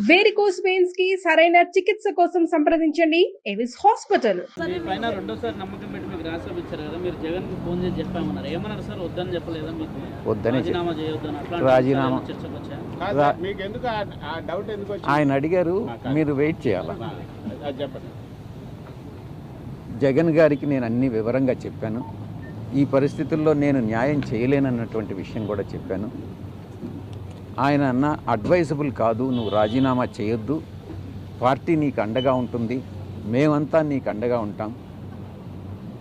Varicose veins కి సరైన చికిత్స కోసం సంప్రదించండి ఎవిస్ హాస్పిటల్. మీ పైన రెండోసారి నమ్మకం పెట్టి మీకు రాష్ట్రం ఇచ్చారు కదా, మీరు జగన్ కి ఫోన్ చేసి చెప్పామన్నారు. ఏమన్నారు సార్? వద్దని చెప్పలేదా? మీకు వద్దని రాజీనామా చేయొద్దని అట్లా రాజీనామా చర్చకు వచ్చా? మీకు ఎందుకు ఆ డౌట్ ఎందుకు వచ్చింది? ఆయన అడిగారు, మీరు వెయిట్ చేయాలా? అది చెప్పండి. జగన్ గారికి నేను అన్ని వివరంగా చెప్పాను. ఈ పరిస్థితుల్లో నేను న్యాయం చేయలేనన్నటువంటి విషయం కూడా చెప్పాను. ఆయన అన్న అడ్వైజబుల్ కాదు, నువ్వు రాజీనామా చేయొద్దు, పార్టీ నీకు అండగా ఉంటుంది, మేమంతా నీకు అండగా ఉంటాం,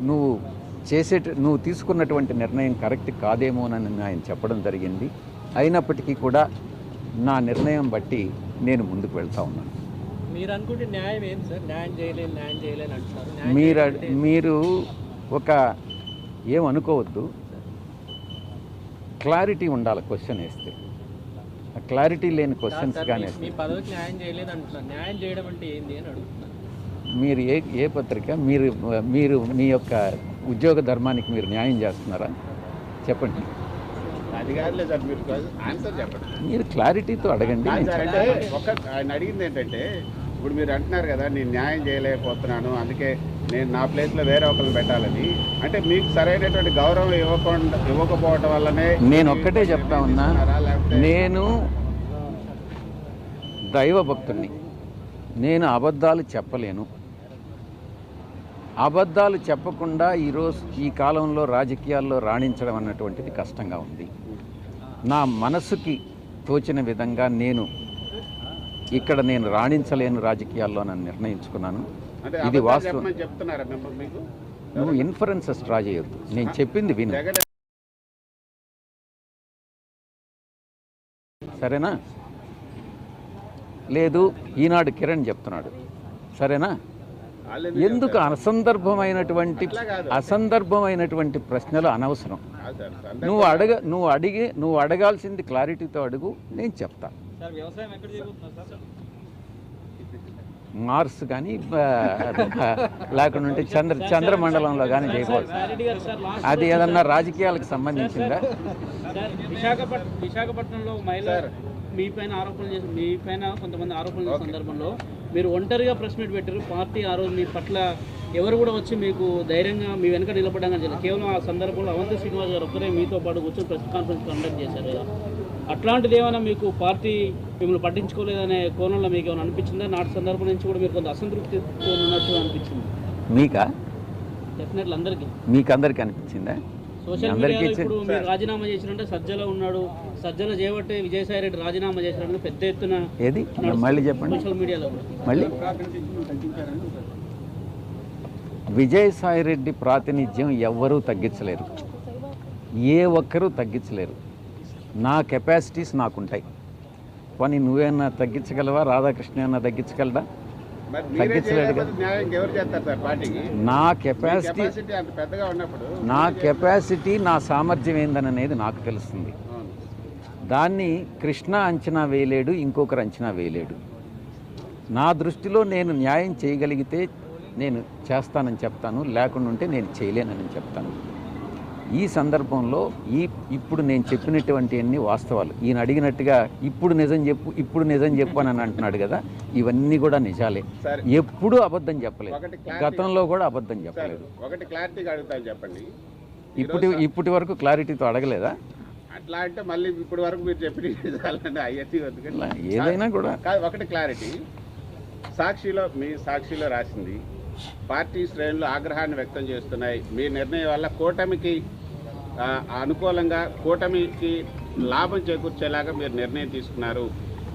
నువ్వు తీసుకున్నటువంటి నిర్ణయం కరెక్ట్ కాదేమోనని ఆయన చెప్పడం జరిగింది. అయినప్పటికీ కూడా నా నిర్ణయం బట్టి నేను ముందుకు వెళ్తా ఉన్నాను. మీరు అనుకుంటే న్యాయం ఏం సార్? న్యాయం చేయలేని అంటున్నారు. మీరు ఒక ఏమనుకోవద్దు, క్లారిటీ ఉండాలి క్వశ్చన్ వేస్తే. క్లారిటీ లేని క్వశ్చన్స్ కానీ మీ పదవికి న్యాయం చేయలేదు అంటున్నారు. న్యాయం చేయడం అంటే ఏంది అని అడుగుతున్నారు. మీరు ఏ పత్రిక మీరు మీ యొక్క ఉద్యోగ ధర్మానికి మీరు న్యాయం చేస్తున్నారా? చెప్పండి. అది కాదులే సార్, మీరు ఆన్సర్ చెప్పండి. మీరు క్లారిటీతో అడగండి. అంటే ఆయన అడిగింది ఏంటంటే, ఇప్పుడు మీరు అంటున్నారు కదా నేను న్యాయం చేయలేకపోతున్నాను, అందుకే నేను నా ప్లేస్లో వేరే ఒకరిని పెట్టాలని. అంటే మీకు సరైనటువంటి గౌరవం ఇవ్వకపోవటం వల్లనే నేను ఒక్కటే చెప్తా ఉన్నా, నేను దైవ భక్తుణ్ణి, నేను అబద్ధాలు చెప్పలేను. అబద్ధాలు చెప్పకుండా ఈరోజు ఈ కాలంలో రాజకీయాల్లో రాణించడం అన్నటువంటిది కష్టంగా ఉంది. నా మనసుకి తోచిన విధంగా ఇక్కడ నేను రాణించలేను రాజకీయాల్లో నన్ను నిర్ణయించుకున్నాను. ఇది వాస్తవం. నువ్వు ఇన్ఫరెన్సెస్ డ్రా చేయొద్దు, నేను చెప్పింది విను, సరేనా? లేదు ఈనాడు కిరణ్ చెప్తున్నాడు, సరేనా? ఎందుకు అసందర్భమైనటువంటి ప్రశ్నలు అనవసరం. నువ్వు అడగాల్సింది క్లారిటీతో అడుగు, నేను చెప్తా. మార్స్ కానీ లేకుంటే చంద్రమండలంలో కానీ చేయకూడదు. అది ఏదన్నా రాజకీయాలకు సంబంధించిందా? విశాఖపట్నంలో మహిళ మీ పైన కొంతమంది ఆరోపణలు చేసిన సందర్భంలో మీరు ఒంటరిగా ప్రెస్ మీట్ పెట్టారు. పార్టీ ఆ రోజు మీ పట్ల ఎవరు కూడా వచ్చి మీకు ధైర్యంగా మీ వెనక నిలబడడం జరిగింది. కేవలం ఆ సందర్భంలో అవంతి శ్రీనివాస్ గారు ఒక్కరే మీతో పాటు కూర్చొని ప్రెస్ కాన్ఫరెన్స్ కండక్ట్ చేశారు కదా. అట్లాంటిది ఏమైనా మీకు పార్టీ మిమ్మల్ని పట్టించుకోలేదనే కోణంలో మీకు ఏమైనా అనిపించిందా? నాటి సందర్భం నుంచి కూడా మీరు కొంత అసంతృప్తితో ఉన్నట్టు అనిపించింది. మీకా? డెఫినెట్లీ అందరికీ. మీకు అందరికీ అనిపించిందా? సోషల్ మీడియాలో ఇప్పుడు మీరు రాజీనామా చేసినంటే సజ్జల ఉన్నాడు, సజ్జల చేయబట్టే విజయసాయి రెడ్డి రాజీనామా చేసినట్టు పెద్ద ఎత్తున ఏది మళ్ళీ చెప్పండి. సోషల్ మీడియాలో మళ్ళీ విజయసాయి రెడ్డి ప్రాతినిధ్యం ఎవ్వరూ తగ్గించలేరు, ఏ ఒక్కరూ తగ్గించలేరు. నా కెపాసిటీస్ నాకుంటాయి. కానీ నువ్వేమన్నా తగ్గించగలవా? రాధాకృష్ణ ఏమన్నా తగ్గించగలరా? తగ్గించలేడు కదా. నా కెపాసిటీ నా సామర్థ్యం ఏందనేది నాకు తెలుస్తుంది. దాన్ని కృష్ణ అంచనా వేయలేడు, ఇంకొకరు అంచనా వేయలేడు. నా దృష్టిలో నేను న్యాయం చేయగలిగితే నేను చేస్తానని చెప్తాను, లేకుండా ఉంటే నేను చేయలేనని చెప్తాను. ఈ సందర్భంలో ఇప్పుడు నేను చెప్పినటువంటి అన్ని వాస్తవాలు. ఈయన అడిగినట్టుగా ఇప్పుడు నిజం చెప్పు అని అంటున్నాడు కదా, ఇవన్నీ కూడా నిజాలే. ఎప్పుడూ అబద్ధం చెప్పలేదు, గతంలో కూడా అబద్ధం చెప్పలేదు. ఒకటి క్లారిటీగా అడుగుతాను, చెప్పండి. ఇప్పటి వరకు క్లారిటీతో అడగలేదా? అట్లా అంటే మళ్ళీ ఇప్పటి వరకు మీరు చెప్పిన ఏదైనా కూడా ఒకటి క్లారిటీ. సాక్షిలో రాసింది పార్టీ శ్రేణులు ఆగ్రహాన్ని వ్యక్తం చేస్తున్నాయి. మీ నిర్ణయం వల్ల కూటమికి అనుకూలంగా, కూటమికి లాభం చేకూర్చేలాగా మీరు నిర్ణయం తీసుకున్నారు.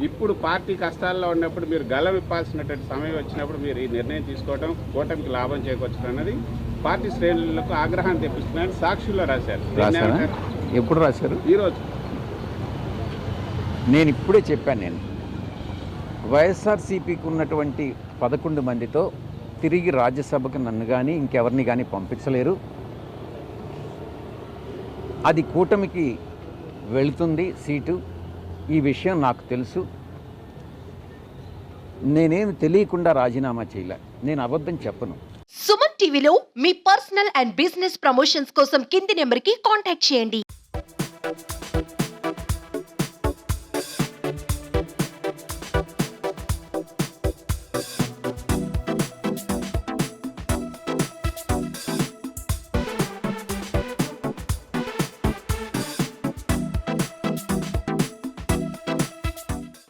ఇప్పుడు పార్టీ కష్టాల్లో ఉన్నప్పుడు మీరు గలం ఇప్పాల్సినటువంటి సమయం వచ్చినప్పుడు మీరు ఈ నిర్ణయం తీసుకోవడం కూటమికి లాభం చేకూర్చడం అన్నది పార్టీ శ్రేణులకు ఆగ్రహాన్ని తెప్పిస్తున్నారని సాక్షిలో రాశారు. ఎప్పుడు రాశారు? ఈరోజు. నేను ఇప్పుడే చెప్పాను, వైఎస్ఆర్సీపీకి ఉన్నటువంటి 11 మందితో తిరిగి రాజ్యసభకు నన్ను కానీ ఇంకెవరిని కానీ పంపించలేరు. అది కూటమికి వెళుతుంది సీటు. ఈ విషయం నాకు తెలుసు. నేనేమి తెలియకుండా రాజీనామా చేయలే, నేను అబద్ధం చెప్పను. సుమన్ టీవీలో మీ పర్సనల్ అండ్ బిజినెస్ ప్రమోషన్స్ కోసం కింది నెంబర్కి కాంటాక్ట్ చేయండి.